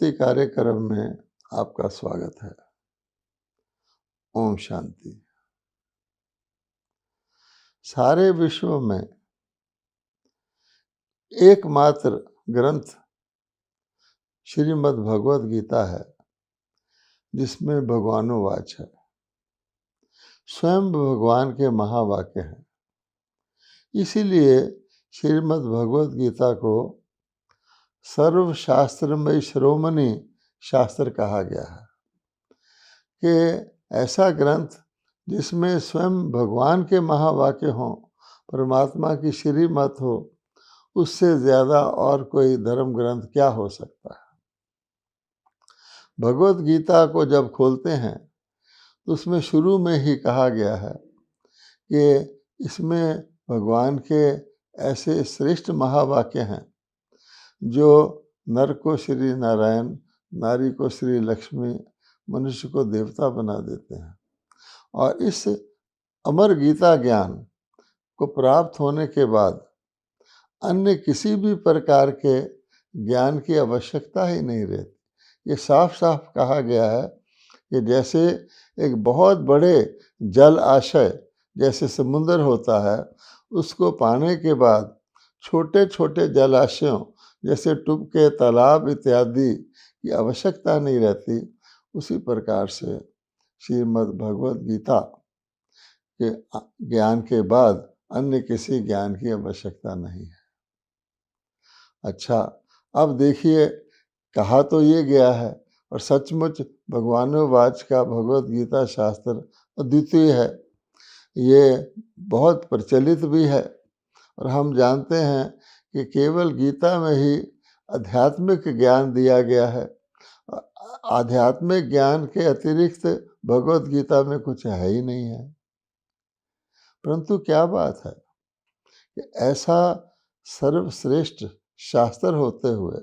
ज्योति कार्यक्रम में आपका स्वागत है। ओम शांति। सारे विश्व में एकमात्र ग्रंथ श्रीमद् भगवद गीता है जिसमें भगवानुवाच है, स्वयं भगवान के महावाक्य हैं। इसीलिए श्रीमद् भगवद गीता को सर्वशास्त्रमय शिरोमणि शास्त्र कहा गया है कि ऐसा ग्रंथ जिसमें स्वयं भगवान के महावाक्य हों, परमात्मा की श्रीमत हो, उससे ज़्यादा और कोई धर्म ग्रंथ क्या हो सकता है। भगवद गीता को जब खोलते हैं तो उसमें शुरू में ही कहा गया है कि इसमें भगवान के ऐसे श्रेष्ठ महावाक्य हैं जो नर को श्री नारायण, नारी को श्री लक्ष्मी, मनुष्य को देवता बना देते हैं। और इस अमर गीता ज्ञान को प्राप्त होने के बाद अन्य किसी भी प्रकार के ज्ञान की आवश्यकता ही नहीं रहती। ये साफ साफ कहा गया है कि जैसे एक बहुत बड़े जल आशय जैसे समुद्र होता है, उसको पाने के बाद छोटे छोटे जलाशयों जैसे टुबके, तालाब इत्यादि की आवश्यकता नहीं रहती, उसी प्रकार से श्रीमद् भगवद गीता के ज्ञान के बाद अन्य किसी ज्ञान की आवश्यकता नहीं है। अच्छा, अब देखिए, कहा तो ये गया है और सचमुच भगवानुवाच का भगवद गीता शास्त्र अद्वितीय है। ये बहुत प्रचलित भी है और हम जानते हैं कि केवल गीता में ही आध्यात्मिक ज्ञान दिया गया है। आध्यात्मिक ज्ञान के अतिरिक्त भगवद गीता में कुछ है ही नहीं है। परंतु क्या बात है कि ऐसा सर्वश्रेष्ठ शास्त्र होते हुए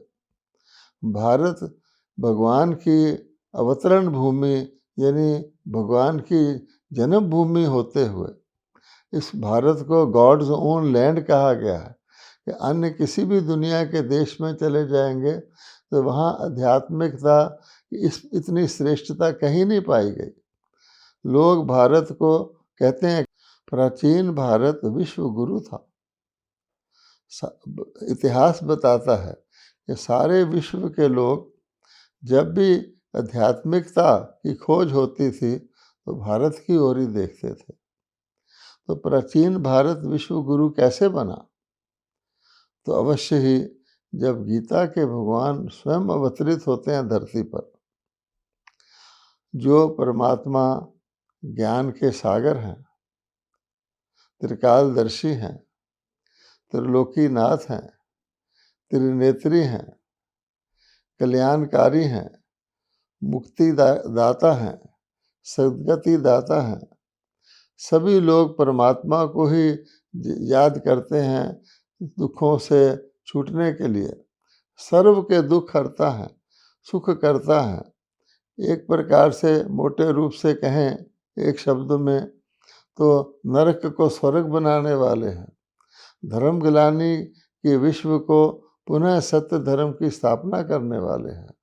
भारत भगवान की अवतरण भूमि यानी भगवान की जन्मभूमि होते हुए इस भारत को गॉड्स ओन लैंड कहा गया है कि अन्य किसी भी दुनिया के देश में चले जाएंगे तो वहाँ आध्यात्मिकता इतनी श्रेष्ठता कहीं नहीं पाई गई। लोग भारत को कहते हैं प्राचीन भारत विश्व गुरु था। इतिहास बताता है कि सारे विश्व के लोग जब भी आध्यात्मिकता की खोज होती थी तो भारत की ओर ही देखते थे। तो प्राचीन भारत विश्व गुरु कैसे बना? तो अवश्य ही जब गीता के भगवान स्वयं अवतरित होते हैं धरती पर, जो परमात्मा ज्ञान के सागर हैं, त्रिकालदर्शी हैं, त्रिलोकीनाथ हैं, त्रिनेत्री हैं, कल्याणकारी हैं, मुक्ति दाता हैं, सद्गति दाता हैं, सभी लोग परमात्मा को ही याद करते हैं दुखों से छूटने के लिए। सर्व के दुख हरता है, सुख करता है। एक प्रकार से मोटे रूप से कहें एक शब्द में तो नरक को स्वर्ग बनाने वाले हैं, धर्म गिलानी के विश्व को पुनः सत्य धर्म की स्थापना करने वाले हैं।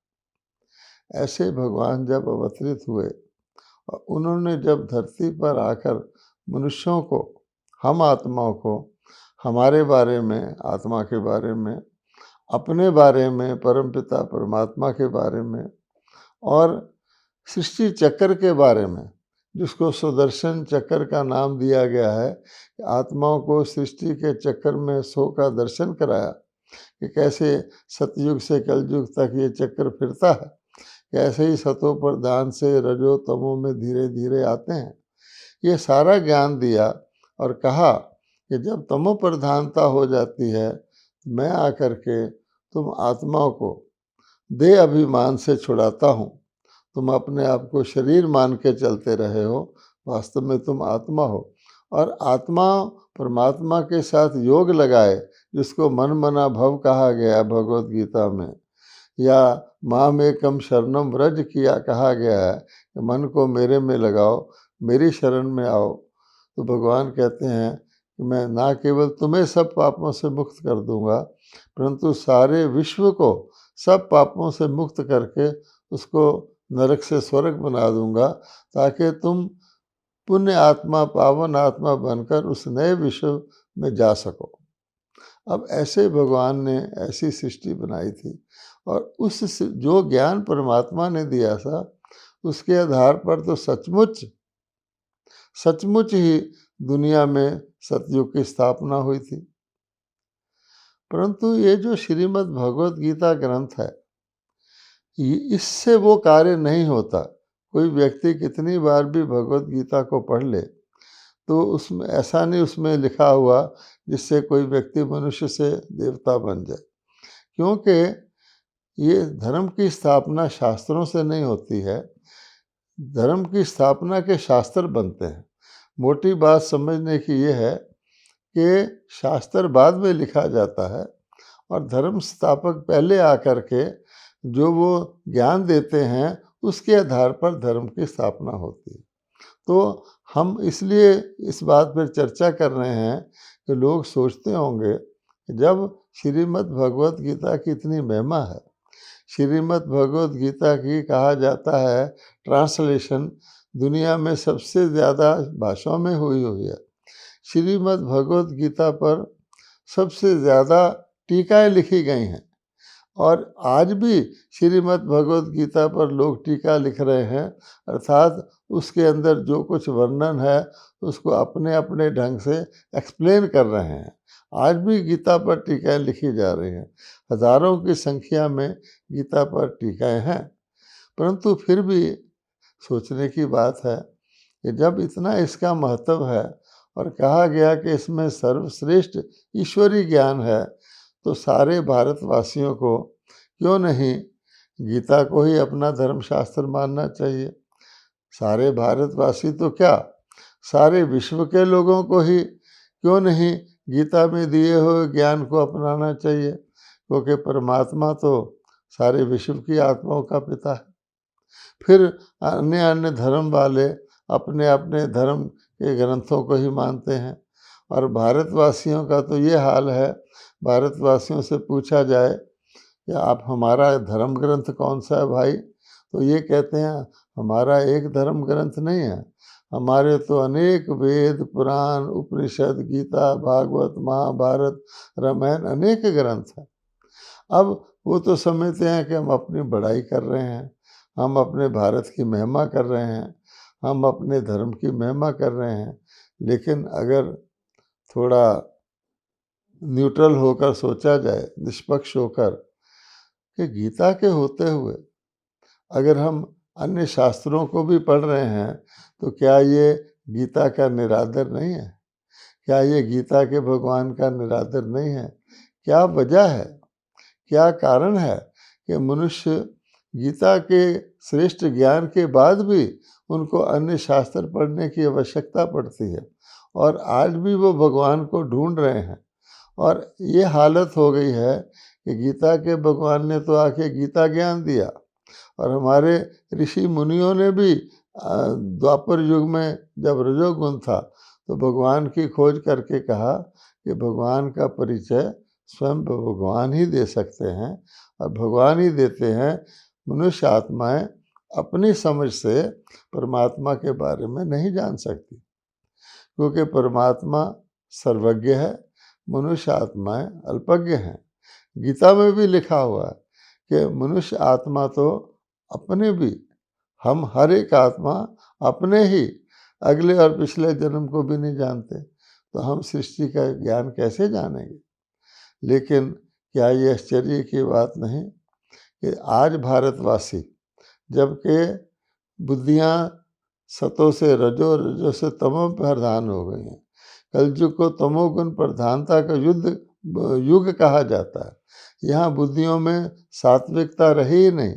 ऐसे भगवान जब अवतरित हुए और उन्होंने जब धरती पर आकर मनुष्यों को, हम आत्माओं को, हमारे बारे में, आत्मा के बारे में, अपने बारे में, परमपिता परमात्मा के बारे में और सृष्टि चक्र के बारे में, जिसको सुदर्शन चक्र का नाम दिया गया है, आत्माओं को सृष्टि के चक्र में सो का दर्शन कराया कि कैसे सतयुग से कलयुग तक ये चक्र फिरता है, कैसे ही सतो प्रधान से रजो तमो में धीरे धीरे आते हैं। ये सारा ज्ञान दिया और कहा कि जब तमो प्रधानता हो जाती है मैं आकर के तुम आत्माओं को देह अभिमान से छुड़ाता हूँ। तुम अपने आप को शरीर मान के चलते रहे हो, वास्तव में तुम आत्मा हो। और आत्मा परमात्मा के साथ योग लगाए, जिसको मन मना भव कहा गया भगवद गीता में, या माम एकम शरणम व्रज किया कहा गया है कि मन को मेरे में लगाओ, मेरी शरण में आओ। तो भगवान कहते हैं कि मैं ना केवल तुम्हें सब पापों से मुक्त कर दूंगा, परंतु सारे विश्व को सब पापों से मुक्त करके उसको नरक से स्वर्ग बना दूंगा, ताकि तुम पुण्य आत्मा, पावन आत्मा बनकर उस नए विश्व में जा सको। अब ऐसे भगवान ने ऐसी सृष्टि बनाई थी, और जो ज्ञान परमात्मा ने दिया था, उसके आधार पर तो सचमुच ही दुनिया में सतयुग की स्थापना हुई थी। परंतु ये जो श्रीमद् भगवत गीता ग्रंथ है, इससे वो कार्य नहीं होता। कोई व्यक्ति कितनी बार भी भगवत गीता को पढ़ ले, तो उसमें ऐसा नहीं उसमें लिखा हुआ जिससे कोई व्यक्ति मनुष्य से देवता बन जाए, क्योंकि ये धर्म की स्थापना शास्त्रों से नहीं होती है। धर्म की स्थापना के शास्त्र बनते हैं। मोटी बात समझने की ये है कि शास्त्र बाद में लिखा जाता है, और धर्म स्थापक पहले आकर के जो वो ज्ञान देते हैं, उसके आधार पर धर्म की स्थापना होती है। तो हम इसलिए इस बात पर चर्चा कर रहे हैं कि लोग सोचते होंगे कि जब श्रीमद् भगवत गीता की इतनी महिमा है, श्रीमद् भगवत गीता की कहा जाता है ट्रांसलेशन दुनिया में सबसे ज़्यादा भाषाओं में हुई है। श्रीमद् भगवत गीता पर सबसे ज़्यादा टीकाएँ लिखी गई हैं, और आज भी श्रीमद् भगवत गीता पर लोग टीका लिख रहे हैं, अर्थात उसके अंदर जो कुछ वर्णन है उसको अपने अपने ढंग से एक्सप्लेन कर रहे हैं। आज भी गीता पर टीकाएँ लिखी जा रही हैं, हज़ारों की संख्या में गीता पर टीकाएँ हैं। परंतु फिर भी सोचने की बात है कि जब इतना इसका महत्व है और कहा गया कि इसमें सर्वश्रेष्ठ ईश्वरीय ज्ञान है, तो सारे भारतवासियों को क्यों नहीं गीता को ही अपना धर्मशास्त्र मानना चाहिए। सारे भारतवासी तो क्या, सारे विश्व के लोगों को ही क्यों नहीं गीता में दिए हुए ज्ञान को अपनाना चाहिए, क्योंकि परमात्मा तो सारे विश्व की आत्माओं का पिता है। फिर अन्य अन्य धर्म वाले अपने अपने धर्म के ग्रंथों को ही मानते हैं, और भारतवासियों का तो ये हाल है, भारतवासियों से पूछा जाए कि आप हमारा धर्म ग्रंथ कौन सा है भाई, तो ये कहते हैं हमारा एक धर्म ग्रंथ नहीं है, हमारे तो अनेक वेद, पुराण, उपनिषद, गीता, भागवत, महाभारत, रामायण अनेक ग्रंथ हैं। अब वो तो समझते हैं कि हम अपनी बड़ाई कर रहे हैं, हम अपने भारत की महिमा कर रहे हैं, हम अपने धर्म की महिमा कर रहे हैं। लेकिन अगर थोड़ा न्यूट्रल होकर सोचा जाए, निष्पक्ष होकर, कि गीता के होते हुए अगर हम अन्य शास्त्रों को भी पढ़ रहे हैं, तो क्या ये गीता का निरादर नहीं है? क्या ये गीता के भगवान का निरादर नहीं है? क्या वजह है, क्या कारण है कि मनुष्य गीता के श्रेष्ठ ज्ञान के बाद भी उनको अन्य शास्त्र पढ़ने की आवश्यकता पड़ती है, और आज भी वो भगवान को ढूंढ रहे हैं। और ये हालत हो गई है कि गीता के भगवान ने तो आके गीता ज्ञान दिया, और हमारे ऋषि मुनियों ने भी द्वापर युग में जब रजोगुण था, तो भगवान की खोज करके कहा कि भगवान का परिचय स्वयं भगवान ही दे सकते हैं, और भगवान ही देते हैं। मनुष्य आत्माएं अपनी समझ से परमात्मा के बारे में नहीं जान सकती, क्योंकि परमात्मा सर्वज्ञ है, मनुष्य आत्माएं अल्पज्ञ हैं। गीता में भी लिखा हुआ है कि मनुष्य आत्मा तो अपने भी, हम हर एक आत्मा अपने ही अगले और पिछले जन्म को भी नहीं जानते, तो हम सृष्टि का ज्ञान कैसे जानेंगे। लेकिन क्या ये आश्चर्य की बात नहीं कि आज भारतवासी, जबकि बुद्धियाँ सतों से रजो, रजो से तमो प्रधान हो गई हैं, कलयुग को तमोगुण प्रधानता का युग कहा जाता है। यहाँ बुद्धियों में सात्विकता रही ही नहीं,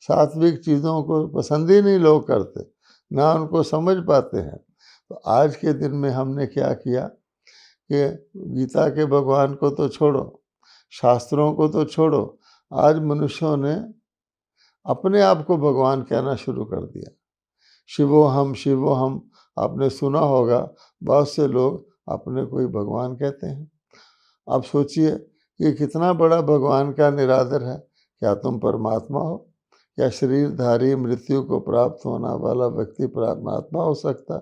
सात्विक चीज़ों को पसंद ही नहीं लोग करते, ना उनको समझ पाते हैं। तो आज के दिन में हमने क्या किया कि गीता के भगवान को तो छोड़ो, शास्त्रों को तो छोड़ो, आज मनुष्यों ने अपने आप को भगवान कहना शुरू कर दिया। शिवो हम आपने सुना होगा, बहुत से लोग अपने को ही भगवान कहते हैं। आप सोचिए ये कितना बड़ा भगवान का निरादर है क्या तुम परमात्मा हो? क्या शरीरधारी मृत्यु को प्राप्त होने वाला व्यक्ति परमात्मा हो सकता है?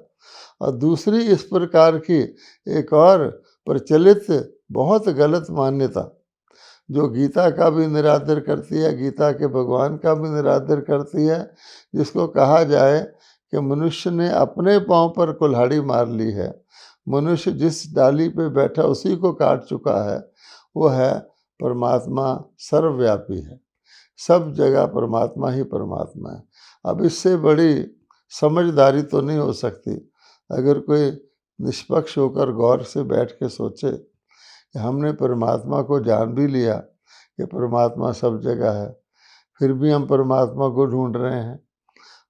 और दूसरी इस प्रकार की एक और प्रचलित बहुत गलत मान्यता जो गीता का भी निरादर करती है, गीता के भगवान का भी निरादर करती है, जिसको कहा जाए कि मनुष्य ने अपने पांव पर कुल्हाड़ी मार ली है, मनुष्य जिस डाली पे बैठा उसी को काट चुका है। वो है परमात्मा सर्वव्यापी है, सब जगह परमात्मा ही परमात्मा है। अब इससे बड़ी समझदारी तो नहीं हो सकती। अगर कोई निष्पक्ष होकर गौर से बैठ के सोचे कि हमने परमात्मा को जान भी लिया कि परमात्मा सब जगह है, फिर भी हम परमात्मा को ढूंढ रहे हैं।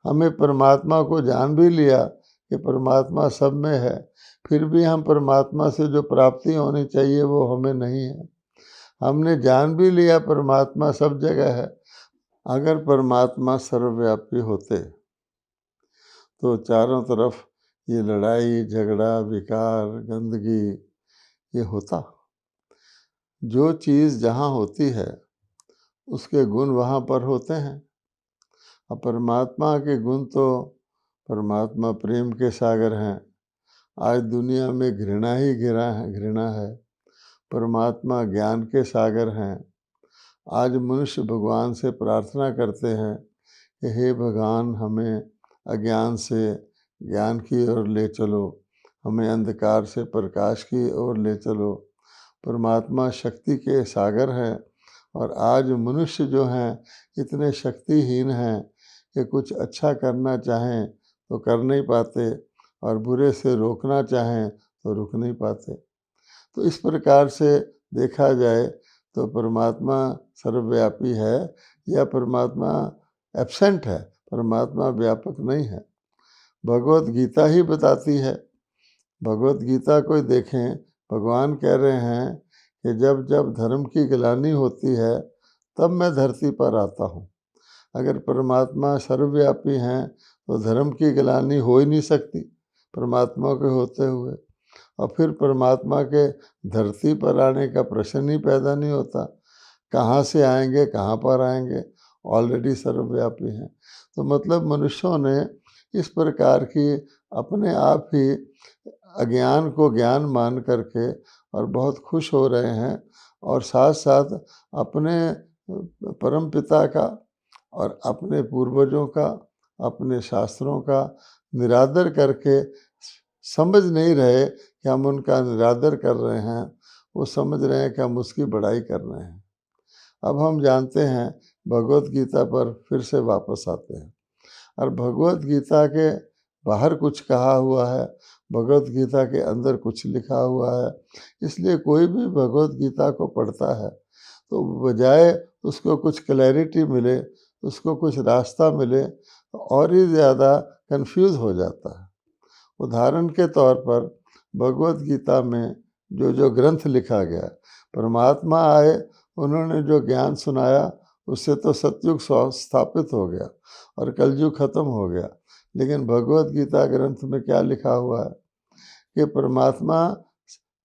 हमें परमात्मा को जान भी लिया कि परमात्मा सब में है, फिर भी हम परमात्मा से जो प्राप्ति होनी चाहिए वो हमें नहीं है। हमने जान भी लिया परमात्मा सब जगह है। अगर परमात्मा सर्वव्यापी होते तो चारों तरफ ये लड़ाई झगड़ा विकार गंदगी ये होता। जो चीज़ जहाँ होती है उसके गुण वहाँ पर होते हैं। अब परमात्मा के गुण तो परमात्मा प्रेम के सागर हैं। आज दुनिया में घृणा ही घृणा है। परमात्मा ज्ञान के सागर हैं। आज मनुष्य भगवान से प्रार्थना करते हैं कि हे भगवान हमें अज्ञान से ज्ञान की ओर ले चलो, हमें अंधकार से प्रकाश की ओर ले चलो। परमात्मा शक्ति के सागर हैं और आज मनुष्य जो हैं इतने शक्तिहीन हैं कि कुछ अच्छा करना चाहें तो कर नहीं पाते और बुरे से रोकना चाहें तो रुक नहीं पाते। तो इस प्रकार से देखा जाए तो परमात्मा सर्वव्यापी है या परमात्मा एब्सेंट है, परमात्मा व्यापक नहीं है। भगवत गीता ही बताती है। भगवत गीता को देखें, भगवान कह रहे हैं कि जब जब धर्म की गिलानी होती है तब मैं धरती पर आता हूँ। अगर परमात्मा सर्वव्यापी हैं तो धर्म की गिलानी हो ही नहीं सकती परमात्मा के होते हुए, और फिर परमात्मा के धरती पर आने का प्रश्न ही पैदा नहीं होता। कहाँ से आएंगे, कहाँ पर आएंगे, ऑलरेडी सर्वव्यापी हैं। तो मतलब मनुष्यों ने इस प्रकार की अपने आप ही अज्ञान को ज्ञान मान करके और बहुत खुश हो रहे हैं, और साथ साथ अपने परम पिता का और अपने पूर्वजों का, अपने शास्त्रों का निरादर करके समझ नहीं रहे कि हम उनका निरादर कर रहे हैं, वो समझ रहे हैं कि हम उसकी बड़ाई कर रहे हैं। अब हम जानते हैं, भगवत गीता पर फिर से वापस आते हैं। और भगवत गीता के बाहर कुछ कहा हुआ है, भगवत गीता के अंदर कुछ लिखा हुआ है। इसलिए कोई भी भगवत गीता को पढ़ता है तो बजाय उसको कुछ क्लैरिटी मिले, उसको कुछ रास्ता मिले, तो और ही ज़्यादा कंफ्यूज हो जाता है। उदाहरण के तौर पर भगवत गीता में जो जो ग्रंथ लिखा गया, परमात्मा आए, उन्होंने जो ज्ञान सुनाया उससे तो सतयुग स्थापित हो गया और कलयुग खत्म हो गया। लेकिन भगवत गीता ग्रंथ में क्या लिखा हुआ है कि परमात्मा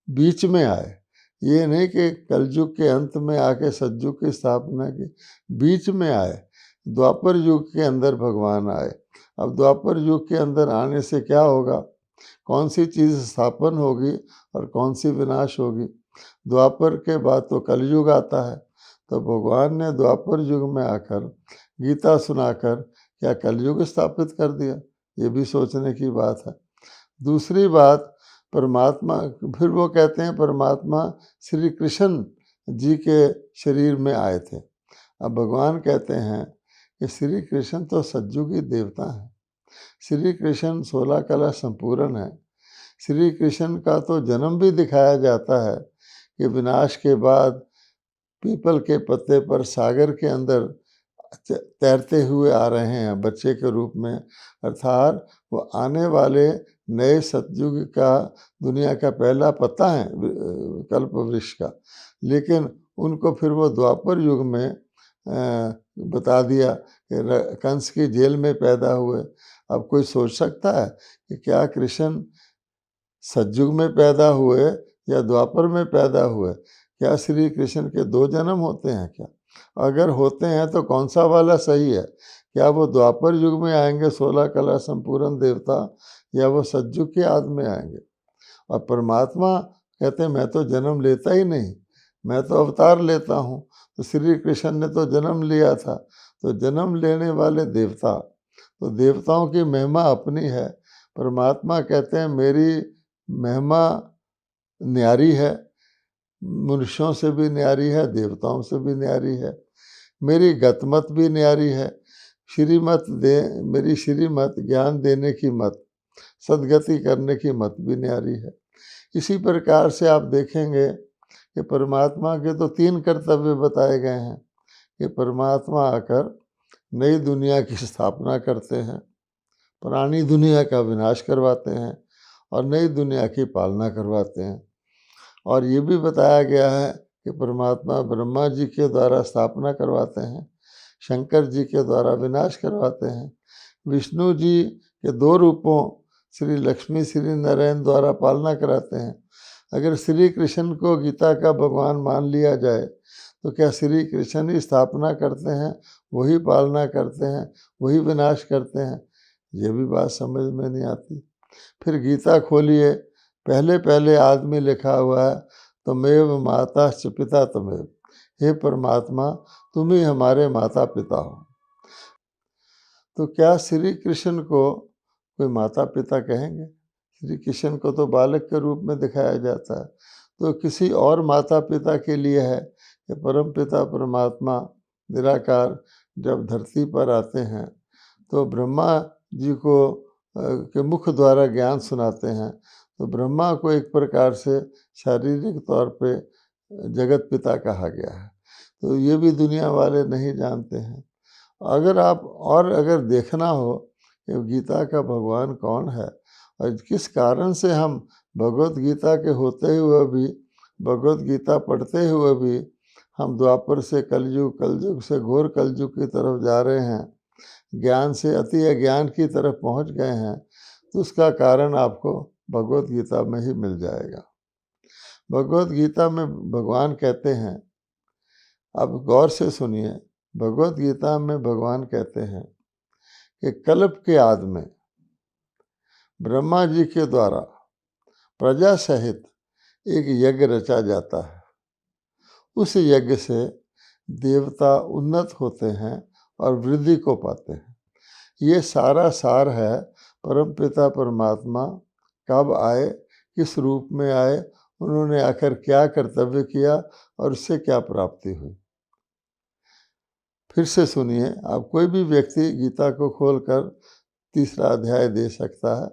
बीच में आए। ये नहीं कि कलयुग के अंत में आके सतयुग की स्थापना की, बीच में आए। द्वापर युग के अंदर भगवान आए। अब द्वापर युग के अंदर आने से क्या होगा, कौन सी चीज़ स्थापन होगी और कौन सी विनाश होगी। द्वापर के बाद तो कलयुग आता है, तो भगवान ने द्वापर युग में आकर गीता सुनाकर क्या कलयुग स्थापित कर दिया, ये भी सोचने की बात है। दूसरी बात, परमात्मा, फिर वो कहते हैं परमात्मा श्री कृष्ण जी के शरीर में आए थे। अब भगवान कहते हैं कि श्री कृष्ण तो सतयुगी देवता हैं। श्री कृष्ण 16 कला संपूर्ण है। श्री कृष्ण का तो जन्म भी दिखाया जाता है कि विनाश के बाद पीपल के पत्ते पर सागर के अंदर तैरते हुए आ रहे हैं बच्चे के रूप में, अर्थात वो आने वाले नए सतयुग का दुनिया का पहला पत्ता है कल्प वृक्ष का। लेकिन उनको फिर वो द्वापर युग में बता दिया कि कंस की जेल में पैदा हुए। अब कोई सोच सकता है कि क्या कृष्ण सतयुग में पैदा हुए या द्वापर में पैदा हुए? क्या श्री कृष्ण के दो जन्म होते हैं क्या? अगर होते हैं तो कौन सा वाला सही है? क्या वो द्वापर युग में आएंगे 16 कला संपूर्ण देवता, या वो सतयुग की आद में आएंगे? और परमात्मा कहते हैं मैं तो जन्म लेता ही नहीं, मैं तो अवतार लेता हूँ। तो श्री कृष्ण ने तो जन्म लिया था, तो जन्म लेने वाले देवता, तो देवताओं की महिमा अपनी है। परमात्मा कहते हैं मेरी महिमा न्यारी है, मनुष्यों से भी न्यारी है, देवताओं से भी न्यारी है। मेरी गतमत भी न्यारी है, श्रीमत दे, मेरी श्रीमत ज्ञान देने की मत, सदगति करने की मत भी न्यारी है। इसी प्रकार से आप देखेंगे कि परमात्मा के तो 3 कर्तव्य बताए गए हैं कि परमात्मा आकर नई दुनिया की स्थापना करते हैं, पुरानी दुनिया का विनाश करवाते हैं और नई दुनिया की पालना करवाते हैं। और ये भी बताया गया है कि परमात्मा ब्रह्मा जी के द्वारा स्थापना करवाते हैं, शंकर जी के द्वारा विनाश करवाते हैं, विष्णु जी के 2 रूपों श्री लक्ष्मी श्री नारायण द्वारा पालना कराते हैं। अगर श्री कृष्ण को गीता का भगवान मान लिया जाए तो क्या श्री कृष्ण ही स्थापना करते हैं, वही पालना करते हैं, वही विनाश करते हैं? ये भी बात समझ में नहीं आती। फिर गीता खोलिए, पहले पहले आदमी लिखा हुआ है, तमेव माता च पिता तमेव। हे परमात्मा, तुम ही हमारे माता पिता हो। तो क्या श्री कृष्ण को कोई माता पिता कहेंगे? श्री कृष्ण को तो बालक के रूप में दिखाया जाता है, तो किसी और माता पिता के लिए है कि परम पिता परमात्मा निराकार जब धरती पर आते हैं तो ब्रह्मा जी को के मुख द्वारा ज्ञान सुनाते हैं। तो ब्रह्मा को एक प्रकार से शारीरिक तौर पे जगत पिता कहा गया है, तो ये भी दुनिया वाले नहीं जानते हैं। अगर देखना हो कि गीता का भगवान कौन है और किस कारण से हम भगवत गीता के होते हुए भी, भगवत गीता पढ़ते हुए भी हम द्वापर से कलयुग, कलयुग से घोर कलयुग की तरफ जा रहे हैं, ज्ञान से अति अज्ञान की तरफ पहुंच गए हैं, तो उसका कारण आपको भगवत गीता में ही मिल जाएगा। भगवत गीता में भगवान कहते हैं, आप गौर से सुनिए, भगवत गीता में भगवान कहते हैं कि कल्प के आदि में ब्रह्मा जी के द्वारा प्रजा सहित एक यज्ञ रचा जाता है। उस यज्ञ से देवता उन्नत होते हैं और वृद्धि को पाते हैं। ये सारा सार है परमपिता परमात्मा कब आए, किस रूप में आए, उन्होंने आकर क्या कर्तव्य किया और उससे क्या प्राप्ति हुई। फिर से सुनिए, आप कोई भी व्यक्ति गीता को खोलकर 3रा अध्याय दे सकता है।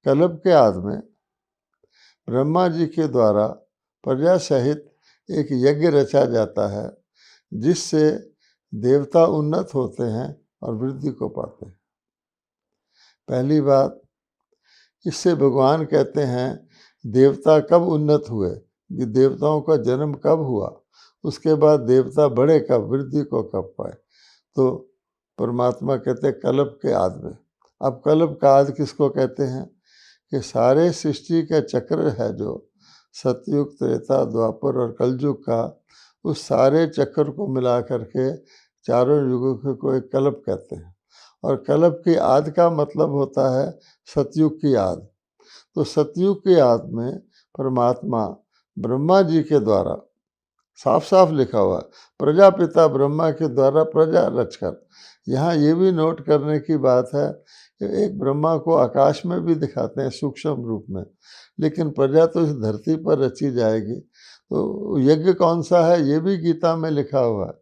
कल्प के आदि में ब्रह्मा जी के द्वारा प्रजा सहित एक यज्ञ रचा जाता है, जिससे देवता उन्नत होते हैं और वृद्धि को पाते हैं। पहली बात, इससे भगवान कहते हैं देवता कब उन्नत हुए, कि देवताओं का जन्म कब हुआ, उसके बाद देवता बढ़े कब, वृद्धि को कब पाए। तो परमात्मा कहते हैं कल्प के आदि में। अब कल्प का आदि किसको कहते हैं? कि सारे सृष्टि का चक्र है जो सतयुग, त्रेता, द्वापर और कलयुग का, उस सारे चक्र को मिला करके चारों युगों को एक कल्प कहते हैं। और कल्प की आदि का मतलब होता है सतयुग की आदि। तो सतयुग की आदि में परमात्मा ब्रह्मा जी के द्वारा, साफ साफ लिखा हुआ, प्रजापिता ब्रह्मा के द्वारा प्रजा रचकर। यहाँ ये भी नोट करने की बात है कि एक ब्रह्मा को आकाश में भी दिखाते हैं सूक्ष्म रूप में, लेकिन प्रजा तो इस धरती पर रची जाएगी। तो यज्ञ कौन सा है, ये भी गीता में लिखा हुआ है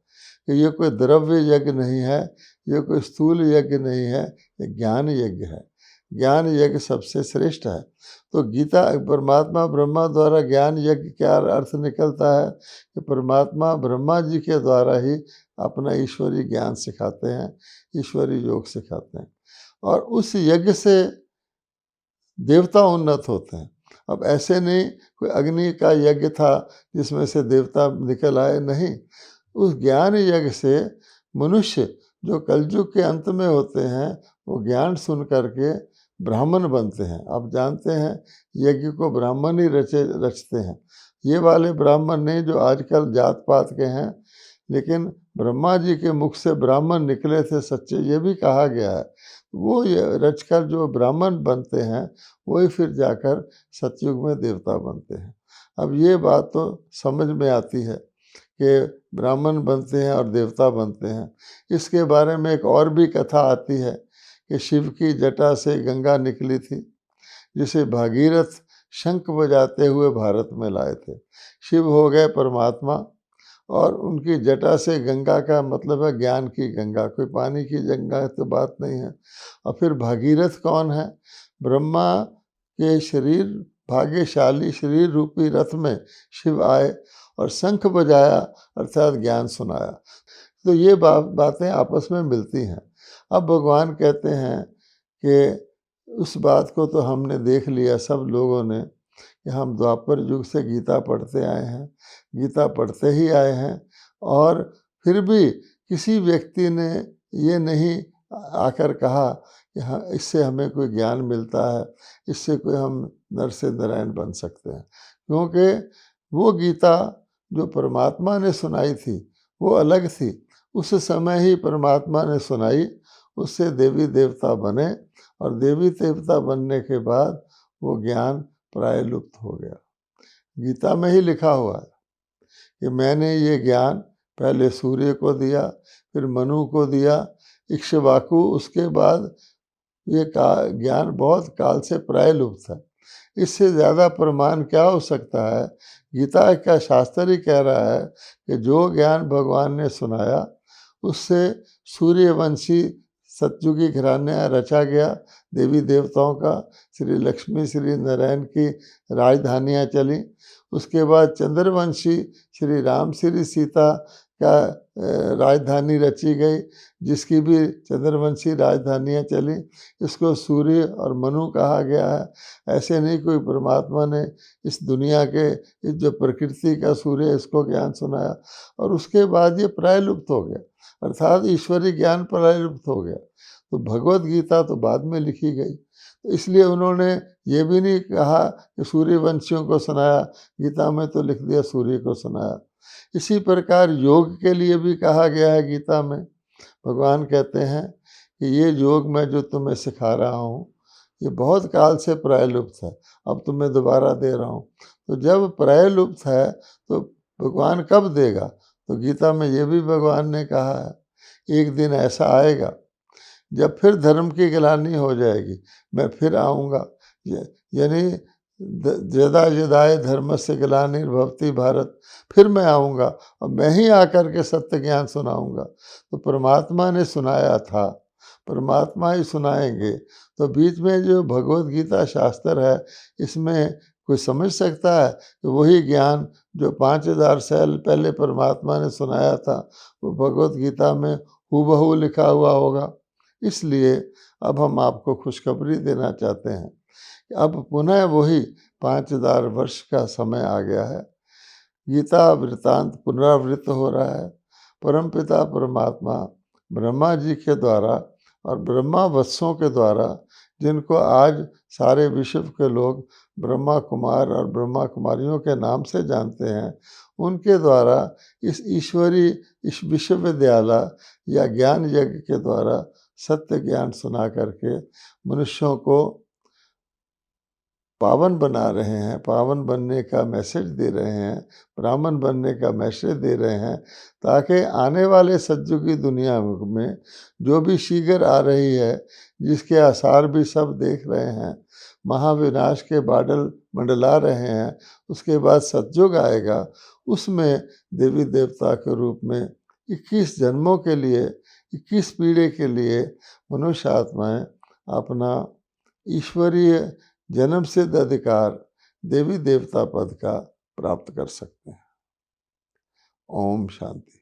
कि ये कोई द्रव्य यज्ञ नहीं है, ये कोई स्थूल यज्ञ नहीं है, ये ज्ञान यज्ञ है। ज्ञान यज्ञ सबसे श्रेष्ठ है। तो गीता परमात्मा ब्रह्मा द्वारा ज्ञान यज्ञ क्या अर्थ निकलता है कि परमात्मा ब्रह्मा जी के द्वारा ही अपना ईश्वरीय ज्ञान सिखाते हैं, ईश्वरीय योग सिखाते हैं, और उस यज्ञ से देवता उन्नत होते हैं। अब ऐसे नहीं कोई अग्नि का यज्ञ था जिसमें से देवता निकल आए, नहीं। उस ज्ञान यज्ञ से मनुष्य जो कलयुग के अंत में होते हैं वो ज्ञान सुन करके ब्राह्मण बनते हैं। आप जानते हैं यज्ञ को ब्राह्मण ही रचते हैं। ये वाले ब्राह्मण नहीं जो आजकल जात पात के हैं, लेकिन ब्रह्मा जी के मुख से ब्राह्मण निकले थे सच्चे, ये भी कहा गया है। वो ये रचकर जो ब्राह्मण बनते हैं वही फिर जाकर सतयुग में देवता बनते हैं। अब ये बात तो समझ में आती है कि ब्राह्मण बनते हैं और देवता बनते हैं। इसके बारे में एक और भी कथा आती है कि शिव की जटा से गंगा निकली थी, जिसे भागीरथ शंख बजाते हुए भारत में लाए थे। शिव हो गए परमात्मा और उनकी जटा से गंगा का मतलब है ज्ञान की गंगा, कोई पानी की गंगा तो बात नहीं है। और फिर भागीरथ कौन है? ब्रह्मा के शरीर, भाग्यशाली शरीर रूपी रथ में शिव आए और शंख बजाया अर्थात ज्ञान सुनाया। तो ये बातें आपस में मिलती हैं। अब भगवान कहते हैं कि उस बात को तो हमने देख लिया सब लोगों ने कि हम द्वापर युग से गीता पढ़ते आए हैं, गीता पढ़ते ही आए हैं, और फिर भी किसी व्यक्ति ने ये नहीं आकर कहा कि हाँ इससे हमें कोई ज्ञान मिलता है, इससे कोई हम नर से नारायण बन सकते हैं। क्योंकि वो गीता जो परमात्मा ने सुनाई थी वो अलग थी, उस समय ही परमात्मा ने सुनाई, उससे देवी देवता बने और देवी देवता बनने के बाद वो ज्ञान प्राय लुप्त हो गया। गीता में ही लिखा हुआ है कि मैंने ये ज्ञान पहले सूर्य को दिया, फिर मनु को दिया, इक्ष्वाकु, उसके बाद ये ज्ञान बहुत काल से प्राय लुप्त है। इससे ज़्यादा प्रमाण क्या हो सकता है? गीता का शास्त्र ही कह रहा है कि जो ज्ञान भगवान ने सुनाया उससे सूर्यवंशी सतयुगी घराना रचा गया, देवी देवताओं का, श्री लक्ष्मी श्री नारायण की राजधानियाँ चली। उसके बाद चंद्रवंशी श्री राम श्री सीता का राजधानी रची गई, जिसकी भी चंद्रवंशी राजधानियाँ चली। इसको सूर्य और मनु कहा गया है। ऐसे नहीं कोई परमात्मा ने इस दुनिया के, इस जो प्रकृति का सूर्य, इसको ज्ञान सुनाया और उसके बाद ये प्राय लुप्त हो गया, अर्थात ईश्वरीय ज्ञान प्राय लुप्त हो गया। तो भगवत गीता तो बाद में लिखी गई, तो इसलिए उन्होंने ये भी नहीं कहा कि सूर्यवंशियों को सुनाया, गीता में तो लिख दिया सूर्य को सुनाया। इसी प्रकार योग के लिए भी कहा गया है गीता में। भगवान कहते हैं कि ये योग मैं जो तुम्हें सिखा रहा हूँ ये बहुत काल से प्राय लुप्त है, अब तुम्हें दोबारा दे रहा हूँ। तो जब प्राय लुप्त है तो भगवान कब देगा? तो गीता में ये भी भगवान ने कहा है एक दिन ऐसा आएगा जब फिर धर्म की गिलानी हो जाएगी, मैं फिर आऊँगा। यानी यदा यदाय धर्म से ग्लानिर्भवति भारत, फिर मैं आऊँगा और मैं ही आकर के सत्य ज्ञान सुनाऊँगा। तो परमात्मा ने सुनाया था, परमात्मा ही सुनाएंगे। तो बीच में जो भगवत गीता शास्त्र है इसमें कोई समझ सकता है कि वही ज्ञान जो 5000 साल पहले परमात्मा ने सुनाया था वो भगवत गीता में हूबहू लिखा हुआ होगा? इसलिए अब हम आपको खुशखबरी देना चाहते हैं कि अब पुनः वही 5000 वर्ष का समय आ गया है। गीता वृतांत पुनरावृत्त हो रहा है। परमपिता परमात्मा ब्रह्मा जी के द्वारा और ब्रह्मा वत्सों के द्वारा, जिनको आज सारे विश्व के लोग ब्रह्मा कुमार और ब्रह्मा कुमारियों के नाम से जानते हैं, उनके द्वारा इस ईश्वरी, इस विश्वविद्यालय या ज्ञान यज्ञ के द्वारा सत्य ज्ञान सुना करके मनुष्यों को पावन बना रहे हैं, पावन बनने का मैसेज दे रहे हैं, ब्राह्मण बनने का मैसेज दे रहे हैं, ताकि आने वाले सतयुगी दुनिया में जो भी शीघ्र आ रही है, जिसके आसार भी सब देख रहे हैं, महाविनाश के बादल मंडला रहे हैं, उसके बाद सतयुग आएगा, उसमें देवी देवता के रूप में 21 जन्मों के लिए, 21 पीढ़ी के लिए मनुष्य आत्माएँ अपना ईश्वरीय जन्म सिद्ध अधिकार देवी देवता पद का प्राप्त कर सकते हैं। ओम शांति।